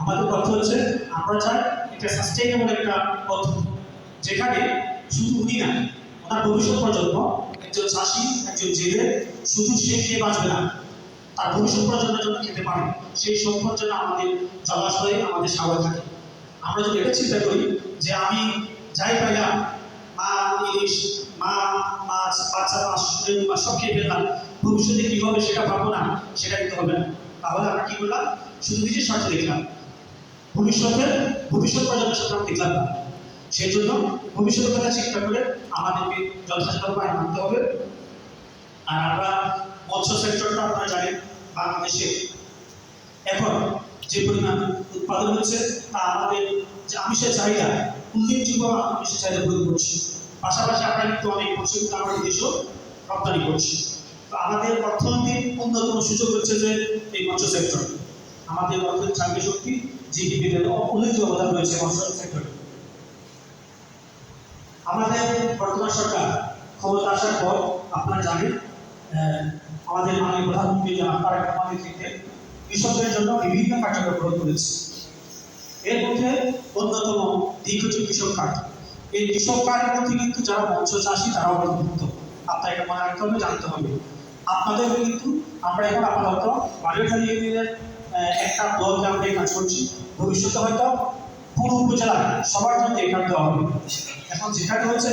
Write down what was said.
আমাদের কথা হচ্ছে আমরা চাই এটা সাস্টেইনেবল একটা পদ্ধতি, যেখানে শুধু উনি না, ওনার ভবিষ্যৎ প্রজন্ম, একজন চাষি, একজন জেলে শুধু সে খেয়ে বাঁচবে না, তার ভবিষ্যৎ প্রজন্মের জন্য খেতে পারে, সেই সম্পদ যেন আমাদের জলাশয়ে, আমাদের সাগরে থাকে। আমরা যদি এটা চিন্তা করি যে আমি যাই পাইলাম, মা ইলিশ, মা মাছ, বাচ্চা মাছ, মাছ সব খেয়ে ফেললাম, ভবিষ্যতে কি হবে সেটা ভাববো না, সেটা কিন্তু হবে না। তাহলে আমরা কি করলাম? শুধু নিজের স্বার্থে দেখলাম, ভবিষ্যৎ প্রজন্মের সাথে আমরা দেখলাম না। সেই জন্য ভবিষ্যতের কথা চিন্তা করে আমাদেরকে যথাযথ উপায় মানতে হবে। আর আমরা মৎস্য সেক্টরটা আপনারা জানেন, বাংলাদেশে এখন যে পরিমাণ উৎপাদন হচ্ছে তা আমাদের যে আমিষের চাহিদা, উল্লেখযোগ্য আমিষের চাহিদা পূরণ করছি। পাশাপাশি আমরা কিন্তু অনেক মৎস্য কিন্তু আমরা বিদেশেও রপ্তানি করছি। তো আমাদের অর্থনীতির অন্যতম সুযোগ হচ্ছে যে এই মৎস্য সেক্টর। আমাদের অর্থনীতি চাকরি শক্তি জিডিপিতে উল্লেখযোগ্য অবদান রয়েছে মৎস্য সেক্টরে। আমাদের বর্তমান সরকার ক্ষমতা আসার পর আপনারা জানেন, আমাদের মাননীয় প্রধানমন্ত্রী জনাব তারেক রহমানের নেতৃত্বে কৃষকদের জন্য বিভিন্ন কার্যক্রম গ্রহণ করেছে। এর মধ্যে অন্যতম দীর্ঘজীবী কৃষক কার্ড। এই কৃষক কার্ডের মধ্যে কিন্তু যারা মৎস্য চাষী তারাও অন্তর্ভুক্ত। আপনার এটা মনে রাখতে হবে, জানতে হবে। আপনাদের কিন্তু আমরা এখন আপাতত বাড়িখালী ইউনিয়নের একটা দলকে আমরা এই কাজ করছি। ভবিষ্যতে হয়তো পুরো উপজেলা সবার জন্য এই কার্ড দেওয়া হবে। এখন যেটা হচ্ছে